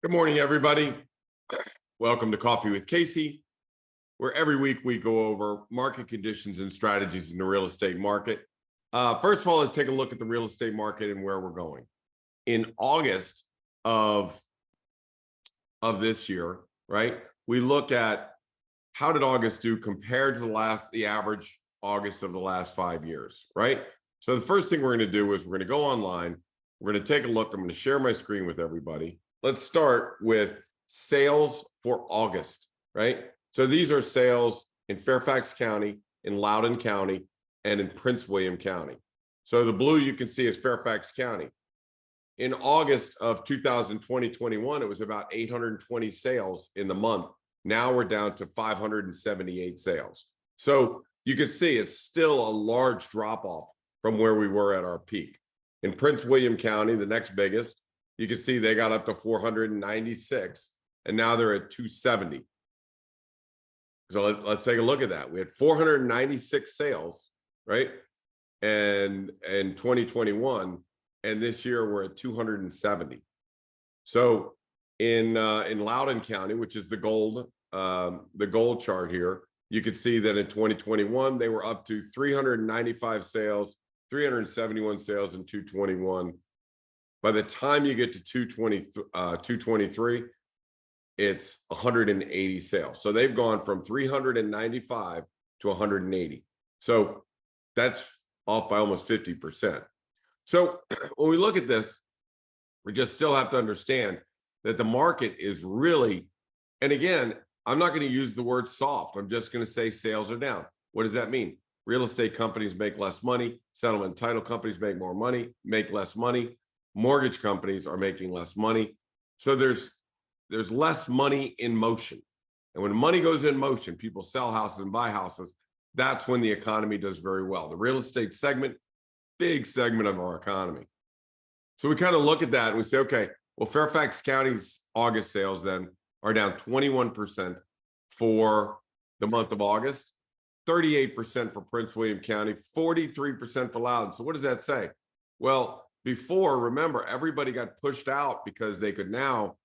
Good morning, everybody. Welcome to Coffee with Casey, where every week we go over market conditions and strategies in the real estate market. First of all, let's take a look at the real estate market and where we're going. In August of this year, right, we look at how did August do compared to the average August of the last 5 years, right? So the first thing we're going to do is we're going to go online. We're going to take a look. I'm going to share my screen with everybody. Let's start with sales for August, right? So these are sales in Fairfax County, in Loudoun County, and in Prince William County. So the blue you can see is Fairfax County. In August of 2020-21, it was about 820 sales in the month. Now we're down to 578 sales. So you can see it's still a large drop off from where we were at our peak. In Prince William County, the next biggest, you can see they got up to 496, and now they're at 270. So let's take a look at that. We had 496 sales, right? And in 2021, and this year we're at 270. So in Loudoun County, which is the gold chart here, you can see that in 2021 they were up to 395 sales, 371 sales in 221. By the time you get to 223, it's 180 sales. So they've gone from 395 to 180. So that's off by almost 50%. So when we look at this, we just still have to understand that the market is really, and again, I'm not going to use the word soft. I'm just going to say sales are down. What does that mean? Real estate companies make less money. Settlement title companies make more money, make less money. Mortgage companies are making less money. So there's less money in motion. And when money goes in motion, people sell houses and buy houses. That's when the economy does very well. The real estate segment, big segment of our economy. So we kind of look at that and we say, okay, well, Fairfax County's August sales then are down 21% for the month of August, 38% for Prince William County, 43% for Loudoun. So what does that say? Well, before, remember, everybody got pushed out because they could now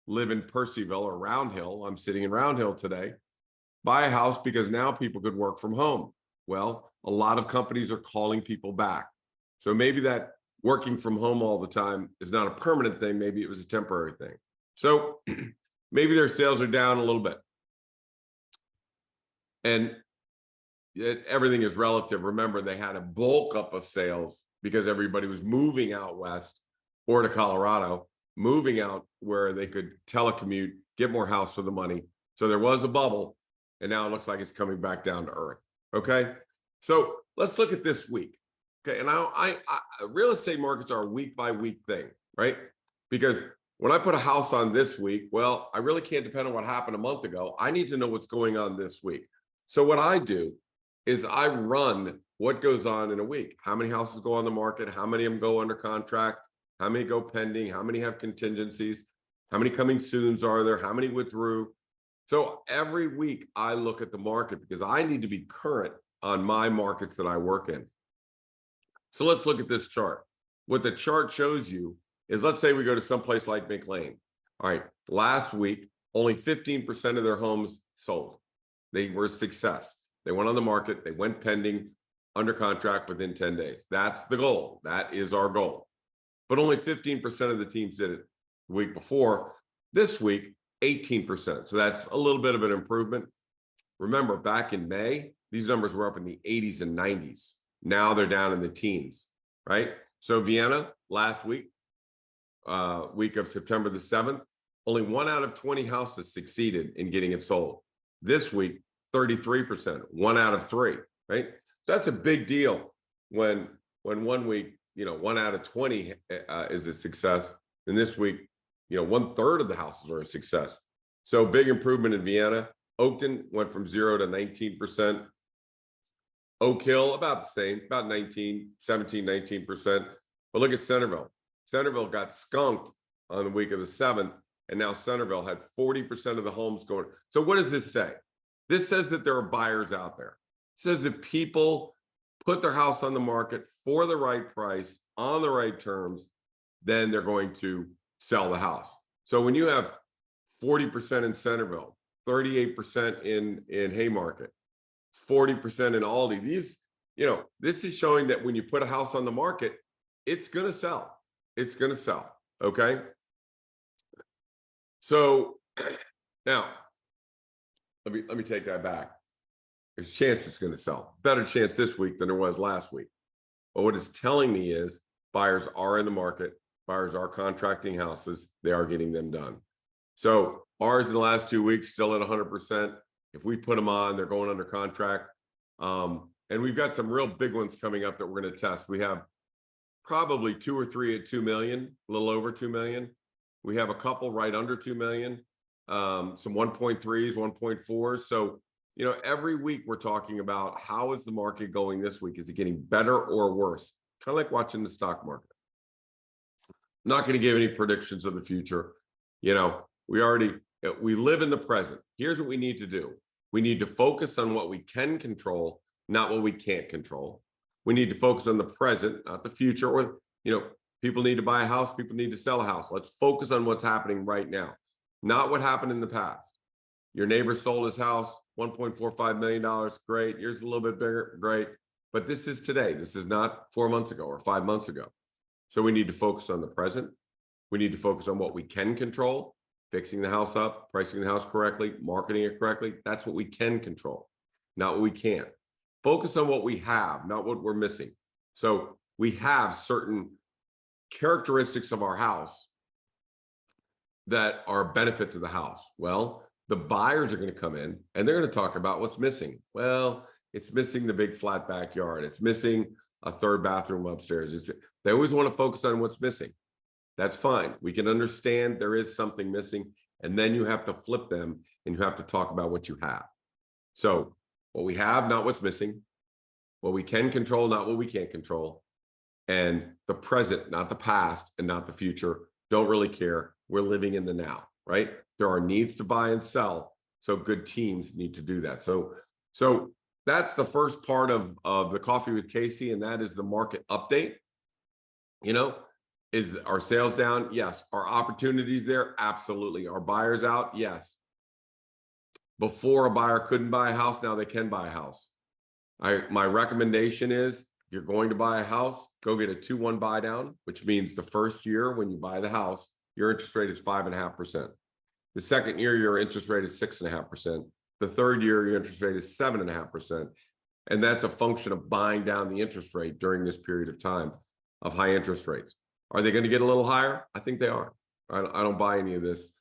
live in Percyville or Round Hill. I'm sitting in Round Hill today. Buy a house because now people could work from home. Well, a lot of companies are calling people back. So maybe that working from home all the time is not a permanent thing. Maybe it was a temporary thing. So maybe their sales are down a little bit. And everything is relative. Remember, they had a bulk up of sales because everybody was moving out west or to Colorado, moving out where they could telecommute, get more house for the money. So there was a bubble, and now it looks like it's coming back down to earth. Okay, so let's look at this week. Okay, and I real estate markets are a week by week thing, right? Because when I put a house on this week, well, I really can't depend on what happened a month ago. I need to know what's going on this week. So what I do is I run what goes on in a week. How many houses go on the market? How many of them go under contract? How many go pending? How many have contingencies? How many coming soons are there? How many withdrew? So every week I look at the market because I need to be current on my markets that I work in. So let's look at this chart. What the chart shows you is, let's say we go to someplace like McLean. All right, last week, only 15% of their homes sold. They were a success. They went on the market, they went pending, under contract within 10 days. That's the goal. That is our goal. But only 15% of the teams did it the week before. This week, 18%. So that's a little bit of an improvement. Remember, back in May, these numbers were up in the 80s and 90s. Now they're down in the teens, right? So Vienna, last week, week of September the 7th, only 1 out of 20 houses succeeded in getting it sold. This week, 33%, 1 out of 3, right? So that's a big deal when 1 week, 1 out of 20 is a success. And this week, 1/3 of the houses are a success. So big improvement in Vienna. Oakton went from 0 to 19%. Oak Hill, about the same, about 19%. But look at Centerville. Centerville got skunked on the week of the 7th, and now Centerville had 40% of the homes going. So what does this say? This says that there are buyers out there. It says that people put their house on the market for the right price, on the right terms, then they're going to sell the house. So when you have 40% in Centerville, 38% in Haymarket, 40% in Aldi, these, this is showing that when you put a house on the market, it's going to sell. It's going to sell. Okay. So now let me take that back. There's a chance it's going to sell. Better chance this week than there was last week. But what it's telling me is buyers are in the market. Buyers are contracting houses. They are getting them done. So ours in the last 2 weeks still at 100%. If we put them on, they're going under contract. And we've got some real big ones coming up that we're going to test. We have probably 2 or 3 at 2 million, a little over 2 million. We have a couple right under 2 million, some 1.3s, 1.4s. So, every week we're talking about how is the market going this week? Is it getting better or worse? Kind of like watching the stock market. I'm not going to give any predictions of the future. We live in the present. Here's what we need to do. We need to focus on what we can control, not what we can't control. We need to focus on the present, not the future. Or, people need to buy a house. People need to sell a house. Let's focus on what's happening right now, not what happened in the past. Your neighbor sold his house, $1.45 million. Great. Yours is a little bit bigger. Great. But this is today. This is not 4 months ago or 5 months ago. So we need to focus on the present. We need to focus on what we can control, fixing the house up, pricing the house correctly, marketing it correctly. That's what we can control, not what we can't. Focus on what we have, not what we're missing. So we have certain characteristics of our house that are a benefit to the house. Well, the buyers are going to come in and they're going to talk about what's missing. Well, it's missing the big flat backyard. It's missing a third bathroom upstairs. They always want to focus on what's missing. That's fine. We can understand there is something missing, and then you have to flip them and you have to talk about what you have. So what we have, not what's missing, what we can control, not what we can't control, and the present, not the past and not the future. Don't really care. We're living in the now, right? There are needs to buy and sell. So good teams need to do that. So that's the first part of the Coffee with Casey, and that is the market update. Is our sales down? Yes. Are opportunities there? Absolutely. Are buyers out? Yes. Before, a buyer couldn't buy a house, now they can buy a house. My recommendation is, if you're going to buy a house, go get a 2-1 buy down, which means the first year when you buy the house, your interest rate is 5.5%. The second year, your interest rate is 6.5%. The third year, your interest rate is 7.5%. And that's a function of buying down the interest rate during this period of time of high interest rates. Are they going to get a little higher? I think they are. I don't buy any of this.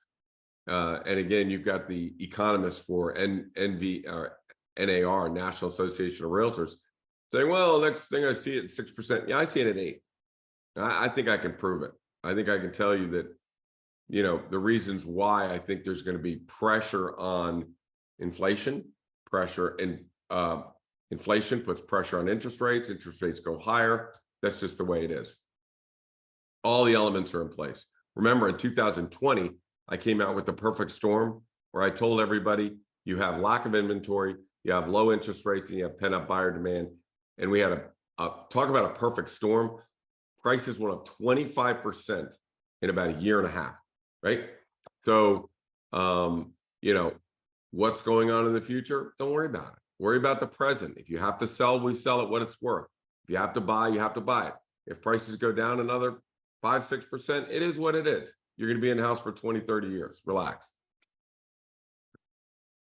And again, you've got the economists for NAR, National Association of Realtors, saying, well, next thing I see it at 6%. Yeah, I see it at 8%. I think I can prove it. I think I can tell you that, the reasons why I think there's going to be pressure on inflation, inflation puts pressure on interest rates go higher. That's just the way it is. All the elements are in place. Remember, in 2020, I came out with the perfect storm where I told everybody you have lack of inventory, you have low interest rates, and you have pent-up buyer demand. And we had talk about a perfect storm. Prices went up 25% in about a year and a half, right? So, what's going on in the future? Don't worry about it. Worry about the present. If you have to sell, we sell it what it's worth. If you have to buy, you have to buy it. If prices go down another 5-6%, it is what it is. You're going to be in the house for 20, 30 years. Relax.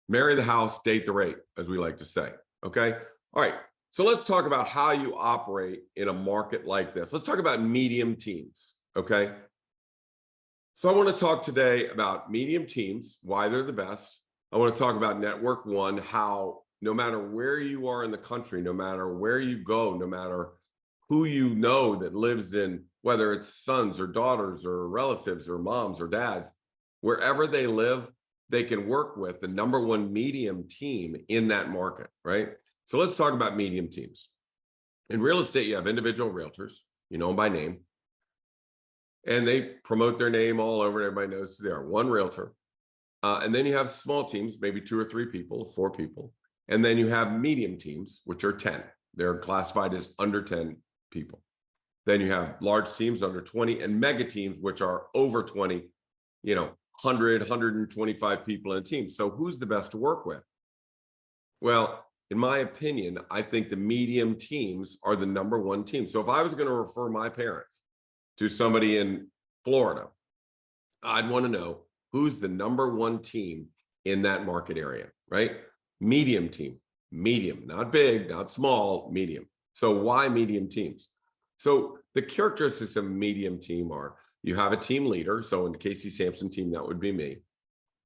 Marry the house, date the rate, as we like to say. Okay. All right. So let's talk about how you operate in a market like this. Let's talk about medium teams. Okay. So I want to talk today about medium teams, why they're the best. I want to talk about NetworkOne, how no matter where you are in the country, no matter where you go, no matter who you know that lives in, whether it's sons or daughters or relatives or moms or dads, wherever they live, they can work with the #1 medium team in that market, right? So let's talk about medium teams. In real estate, you have individual realtors, you know them by name, and they promote their name all over. Everybody knows they are one realtor. And then you have small teams, maybe 2 or 3 people, 4 people. And then you have medium teams, which are 10. They're classified as under 10 people. Then you have large teams under 20 and mega teams, which are over 20, 100, 125 people in a team. So who's the best to work with? Well, in my opinion, I think the medium teams are the #1 team. So if I was going to refer my parents to somebody in Florida, I'd want to know who's the #1 team in that market area, right? Medium team, medium, not big, not small, medium. So why medium teams? So the characteristics of a medium team are you have a team leader. So in the Casey Samson team, that would be me.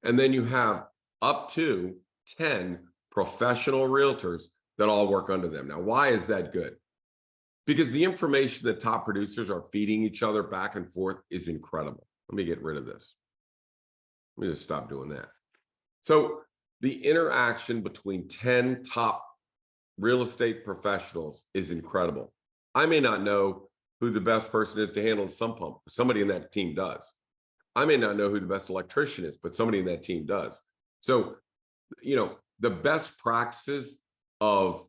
And then you have up to 10 professional realtors that all work under them. Now, why is that good? Because the information that top producers are feeding each other back and forth is incredible. Let me get rid of this. Let me just stop doing that. So the interaction between 10 top real estate professionals is incredible. I may not know who the best person is to handle a sump pump. Somebody in that team does. I may not know who the best electrician is, but somebody in that team does. So, the best practices of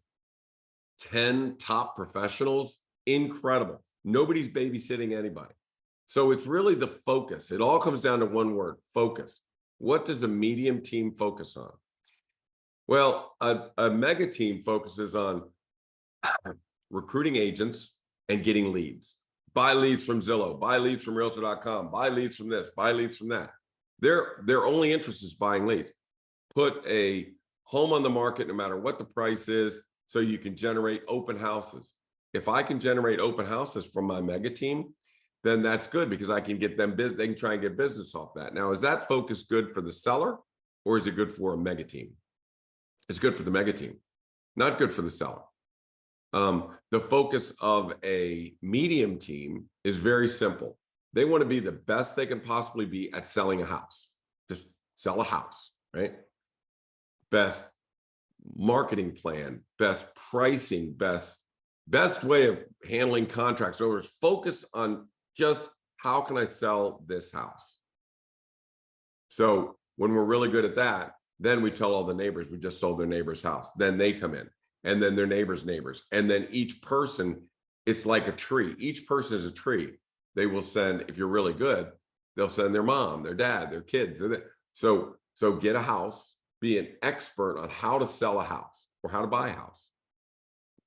10 top professionals, incredible. Nobody's babysitting anybody. So it's really the focus. It all comes down to one word, focus. What does a medium team focus on? Well, a mega team focuses on recruiting agents and getting leads. Buy leads from Zillow, buy leads from Realtor.com, buy leads from this, buy leads from that. Their only interest is buying leads. Put a home on the market, no matter what the price is, so you can generate open houses. If I can generate open houses from my mega team, then that's good because I can get them business. They can try and get business off that. Now, is that focus good for the seller or is it good for a mega team? It's good for the mega team, not good for the seller. The focus of a medium team is very simple. They want to be the best they can possibly be at selling a house. Just sell a house, right? Best marketing plan, best pricing, best way of handling contracts. So it's focus on just how can I sell this house? So when we're really good at that, then we tell all the neighbors we just sold their neighbor's house. Then they come in and then their neighbors' neighbors. And then each person, it's like a tree. Each person is a tree. They will send, if you're really good, they'll send their mom, their dad, their kids. So get a house, be an expert on how to sell a house or how to buy a house.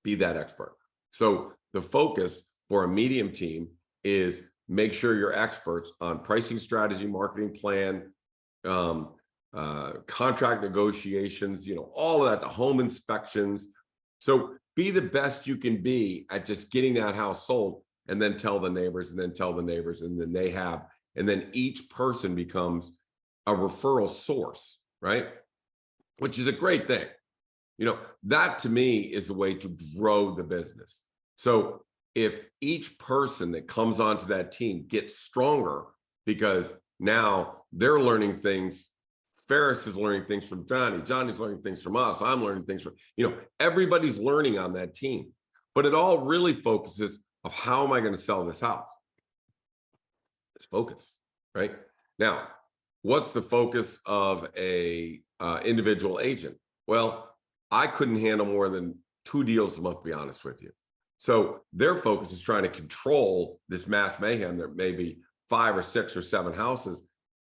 Be that expert. So the focus for a medium team is make sure you're experts on pricing strategy, marketing plan, contract negotiations, all of that, the home inspections. So be the best you can be at just getting that house sold and then tell the neighbors and then tell the neighbors and then each person becomes a referral source, right? Which is a great thing. That to me is the way to grow the business. So if each person that comes onto that team gets stronger because now they're learning things, Ferris is learning things from Johnny, Johnny's learning things from us, I'm learning things from, everybody's learning on that team. But it all really focuses of how am I going to sell this house? It's focus, right? Now, what's the focus of a individual agent? Well, I couldn't handle more than 2 deals a month, to be honest with you. So their focus is trying to control this mass mayhem. There may be 5 or 6 or 7 houses.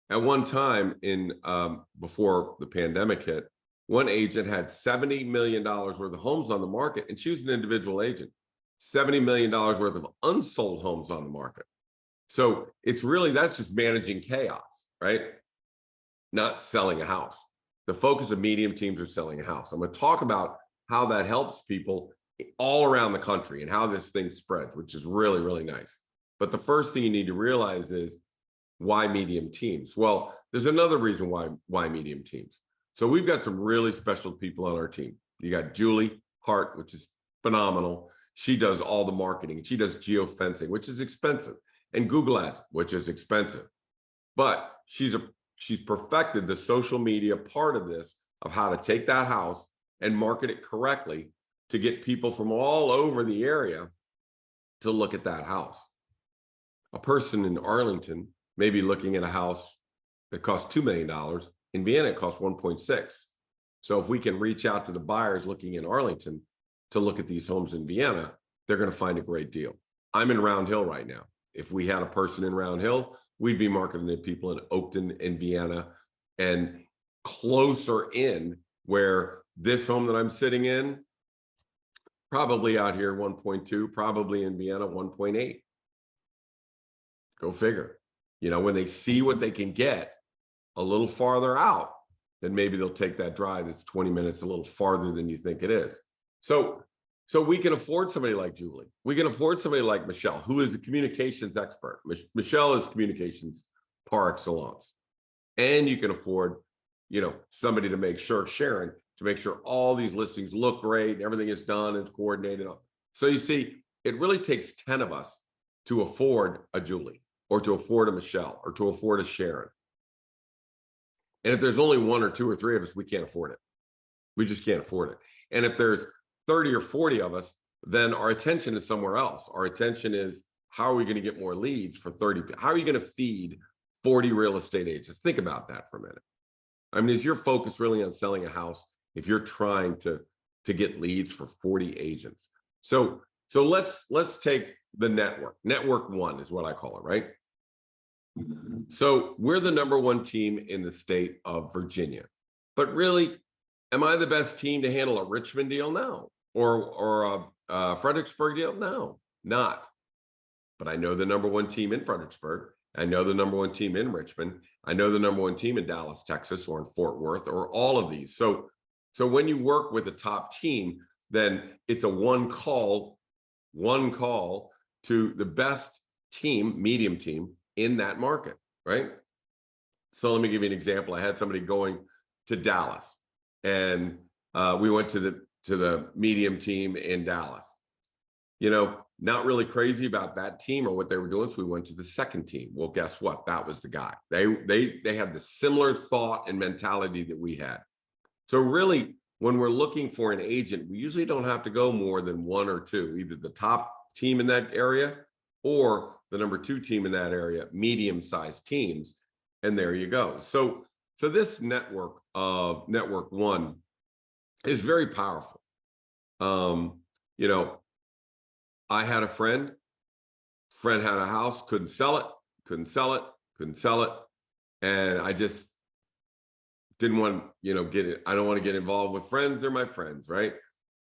At one time before the pandemic hit, one agent had $70 million worth of homes on the market, and she was an individual agent. $70 million worth of unsold homes on the market. So it's really, that's just managing chaos, right? Not selling a house. The focus of medium teams are selling a house. I'm going to talk about how that helps people all around the country and how this thing spreads, which is really, really nice. But the first thing you need to realize is why medium teams? Well, there's another reason why medium teams. So we've got some really special people on our team. You got Julie Hart, which is phenomenal. She does all the marketing. She does geofencing, which is expensive, and Google Ads, which is expensive. But she's perfected the social media part of this, of how to take that house and market it correctly to get people from all over the area to look at that house. A person in Arlington may be looking at a house that costs $2 million. In Vienna, it costs 1.6. So if we can reach out to the buyers looking in Arlington to look at these homes in Vienna, they're going to find a great deal. I'm in Round Hill right now. If we had a person in Round Hill, we'd be marketing to people in Oakton and Vienna and closer in, where this home that I'm sitting in, probably out here 1.2, probably in Vienna 1.8. Go figure. You know, when they see what they can get a little farther out, then maybe they'll take that drive that's 20 minutes a little farther than you think it is. So we can afford somebody like Julie. We can afford somebody like Michelle, who is the communications expert. Michelle is communications par excellence. And you can afford, you know, somebody to make sure, Sharon, to make sure all these listings look great, everything is done, it's coordinated. So you see, it really takes 10 of us to afford a Julie, or to afford a Michelle, or to afford a Sharon. And if there's only 1 or 2 or 3 of us, we can't afford it. We just can't afford it. And if there's 30 or 40 of us, then our attention is somewhere else. Our attention is, how are we going to get more leads for 30 people? How are you going to feed 40 real estate agents? Think about that for a minute. I mean, is your focus really on selling a house if you're trying to get leads for 40 agents? So let's take the network. NetworkOne is what I call it, right? So we're the #1 team in the state of Virginia. But really, am I the best team to handle a Richmond deal? No. Or a Fredericksburg deal? No, not. But I know the #1 team in Fredericksburg. I know the #1 team in Richmond. I know the #1 team in Dallas, Texas, or in Fort Worth, or all of these. So when you work with a top team, then it's a one call to the best team, medium team in that market, right? So let me give you an example. I had somebody going to Dallas, and we went to the medium team in Dallas. You know, not really crazy about that team or what they were doing, so we went to the second team. Well, guess what? That was the guy. They had the similar thought and mentality that we had. So really, when we're looking for an agent, we usually don't have to go more than 1 or 2, either the top team in that area or the #2 team in that area, medium-sized teams, and there you go. So this network of NetworkOne is very powerful. You know, I had a friend had a house, couldn't sell it. And I just didn't want, you know, I don't want to get involved with friends. They're my friends, right?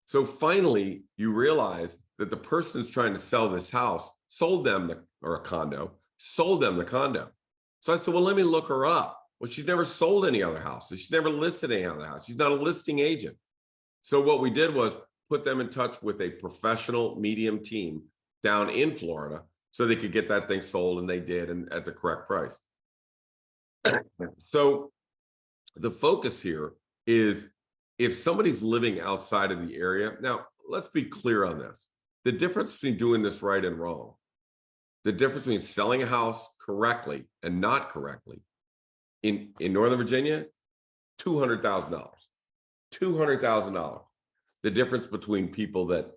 So finally, you realize that the person's trying to sell this house sold them the condo. So I said, well, let me look her up. Well, she's never sold any other houses. She's never listed any other house. She's not a listing agent. So what we did was put them in touch with a professional medium team down in Florida so they could get that thing sold, and they did, and at the correct price. So the focus here is, if somebody's living outside of the area, now let's be clear on this. The difference between doing this right and wrong, the difference between selling a house correctly and not correctly in Northern Virginia, $200,000. $200,000. The difference between people that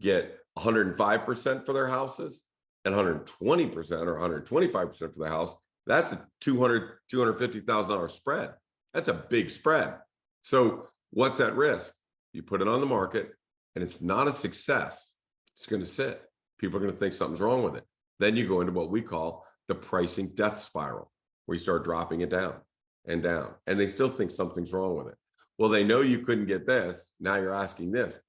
get 105% for their houses and 120% or 125% for the house, that's a $250,000 spread. That's a big spread. So what's at risk? You put it on the market and it's not a success. It's going to sit. People are going to think something's wrong with it. Then you go into what we call the pricing death spiral, where you start dropping it down and down, and they still think something's wrong with it. Well, they know you couldn't get this. Now you're asking this.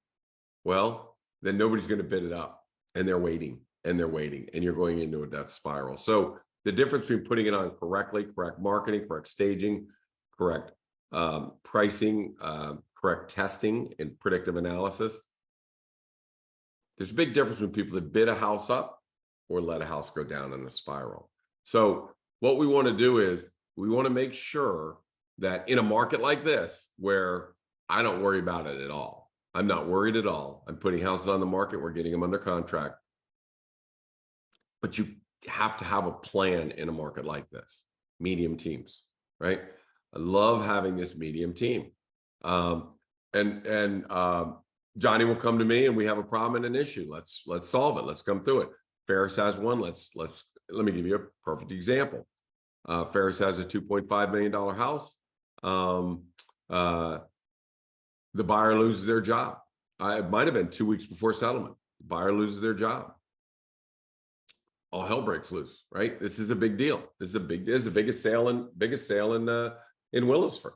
Well, then nobody's going to bid it up, and they're waiting and you're going into a death spiral. So the difference between putting it on correctly, correct marketing, correct staging, correct pricing, correct testing and predictive analysis. There's a big difference between people that bid a house up or let a house go down in a spiral. So what we want to do is we want to make sure that in a market like this, where I don't worry about it at all, I'm not worried at all. I'm putting houses on the market. We're getting them under contract. But you have to have a plan in a market like this. Medium teams, right? I love having this medium team. Johnny will come to me and we have a problem and an issue. Let's solve it. Let's come through it. Ferris has one. Let me give you a perfect example. Ferris has a $2.5 million house. The buyer loses their job. It might have been 2 weeks before settlement. The buyer loses their job. all hell breaks loose, right? This is a big deal. This is the biggest sale in Willisford.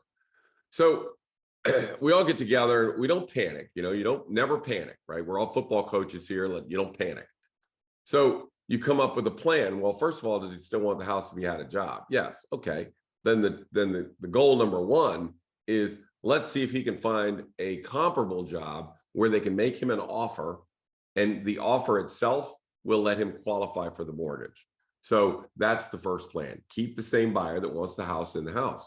So we all get together. We don't panic. You don't never panic, right? We're all football coaches here. You don't panic. So you come up with a plan. Well, first of all, does he still want the house if he had a job? Yes. Okay. Then the goal number one is, let's see if he can find a comparable job where they can make him an offer, and the offer itself will let him qualify for the mortgage. So that's the first plan. Keep the same buyer that wants the house in the house.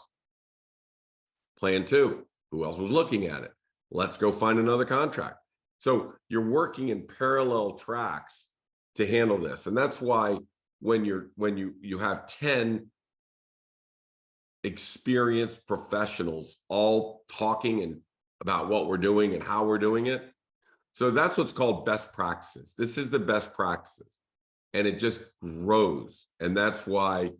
Plan two, who else was looking at it? Let's go find another contract. So you're working in parallel tracks to handle this. And that's why when you have 10 experienced professionals all talking and about what we're doing and how we're doing it. So that's what's called best practices. This is the best practices, and it just grows. And that's why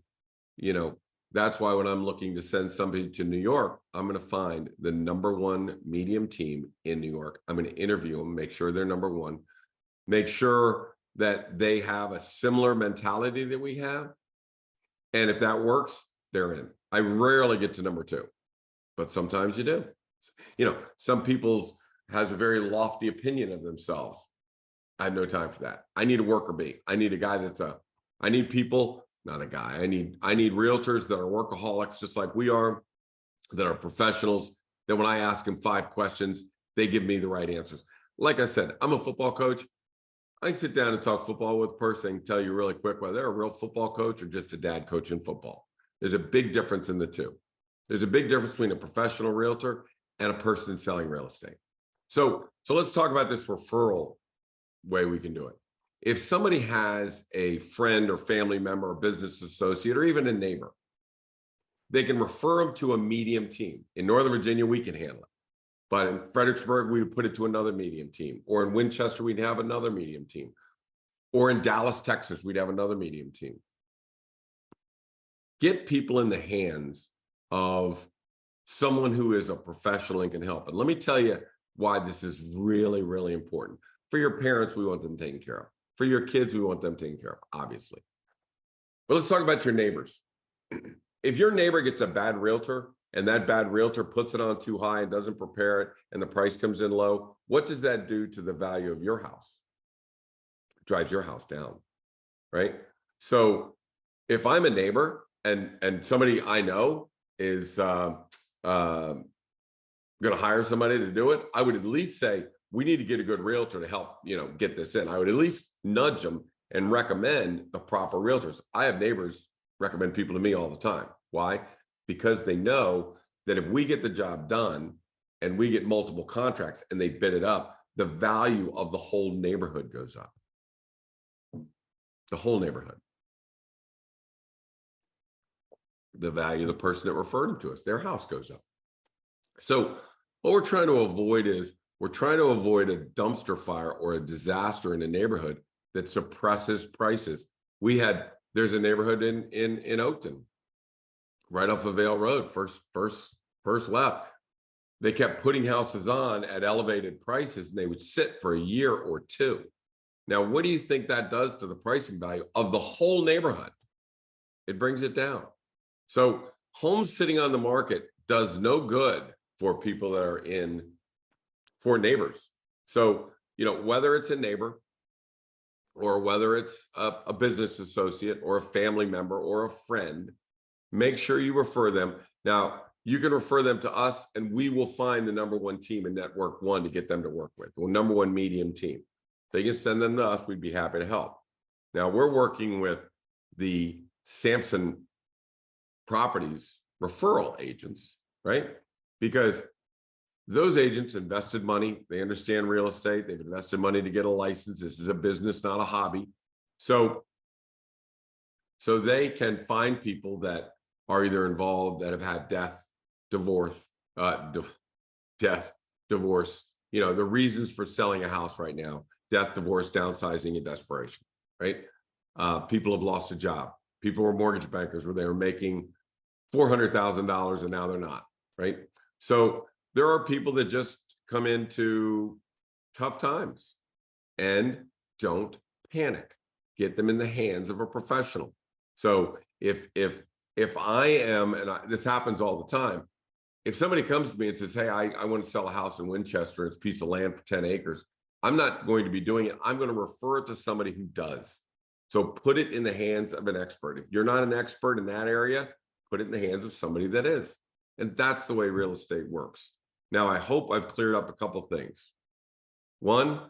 when I'm looking to send somebody to New York, I'm going to find the #1 medium team in New York. I'm going to interview them, make sure they're #1, make sure that they have a similar mentality that we have. And if that works, they're in. I rarely get to #2, but sometimes you do. Some people's has a very lofty opinion of themselves. I have no time for that. I need a worker bee. I need a guy I need people, not a guy. I need realtors that are workaholics, just like we are, that are professionals, that when I ask them 5 questions, they give me the right answers. Like I said, I'm a football coach. I can sit down and talk football with a person and tell you really quick whether they're a real football coach or just a dad coaching football. There's a big difference in the two. There's a big difference between a professional realtor and a person selling real estate. So let's talk about this referral way we can do it. If somebody has a friend or family member or business associate or even a neighbor, they can refer them to a medium team. In Northern Virginia, we can handle it. But in Fredericksburg, we would put it to another medium team. Or in Winchester, we'd have another medium team. Or in Dallas, Texas, we'd have another medium team. Get people in the hands of someone who is a professional and can help. And let me tell you why this is really, really important. For your parents, we want them taken care of. For your kids, we want them taken care of, obviously. But let's talk about your neighbors. If your neighbor gets a bad realtor and that bad realtor puts it on too high and doesn't prepare it and the price comes in low, what does that do to the value of your house? It drives your house down, right? So if I'm a neighbor and somebody I know is going to hire somebody to do it, I would at least say, we need to get a good realtor to help, get this in. I would at least nudge them and recommend the proper realtors. I have neighbors recommend people to me all the time. Why? Because they know that if we get the job done and we get multiple contracts and they bid it up, the value of the whole neighborhood goes up. The whole neighborhood. The value of the person that referred them to us, their house goes up. So what we're trying to avoid is a dumpster fire or a disaster in a neighborhood that suppresses prices. There's a neighborhood in Oakton, right off of Vale Road, first left. They kept putting houses on at elevated prices and they would sit for a year or two. Now, what do you think that does to the pricing value of the whole neighborhood? It brings it down. So homes sitting on the market does no good for people that are for neighbors. So, whether it's a neighbor or whether it's a business associate or a family member or a friend, make sure you refer them. Now, you can refer them to us and we will find the #1 team in NetworkOne to get them to work with, the #1 medium team. They can send them to us. We'd be happy to help. Now, we're working with the Samson Properties referral agents, right? Because those agents invested money. They understand real estate. They've invested money to get a license. This is a business, not a hobby. So they can find people that are either involved, that have had death, divorce, the reasons for selling a house right now: death, divorce, downsizing, and desperation, right? People have lost a job. People were mortgage bankers where they were making $400,000 and now they're not, right? So there are people that just come into tough times and don't panic. get them in the hands of a professional. So if I am, and this happens all the time, if somebody comes to me and says, hey, I want to sell a house in Winchester, it's a piece of land for 10 acres, I'm not going to be doing it. I'm going to refer it to somebody who does. So put it in the hands of an expert. If you're not an expert in that area, put it in the hands of somebody that is. And that's the way real estate works. Now, I hope I've cleared up a couple of things. One,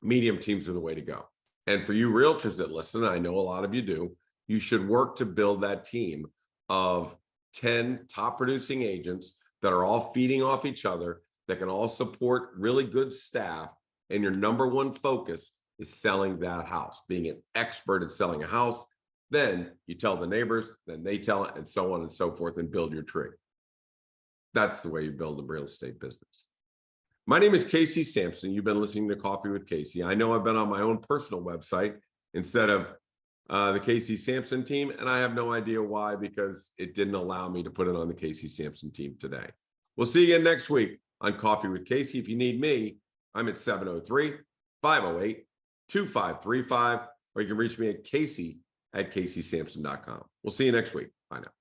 medium teams are the way to go. And for you realtors that listen, I know a lot of you do, you should work to build that team of 10 top producing agents that are all feeding off each other, that can all support really good staff. And your number one focus is selling that house, being an expert at selling a house. Then you tell the neighbors, then they tell it, and so on and so forth, and build your tree. That's the way you build a real estate business. My name is Casey Samson. You've been listening to Coffee with Casey. I know I've been on my own personal website instead of the Casey Samson team, and I have no idea why, because it didn't allow me to put it on the Casey Samson team today. We'll see you again next week on Coffee with Casey. If you need me, I'm at 703-508-2535, or you can reach me at casey@caseysamson.com. We'll see you next week. Bye now.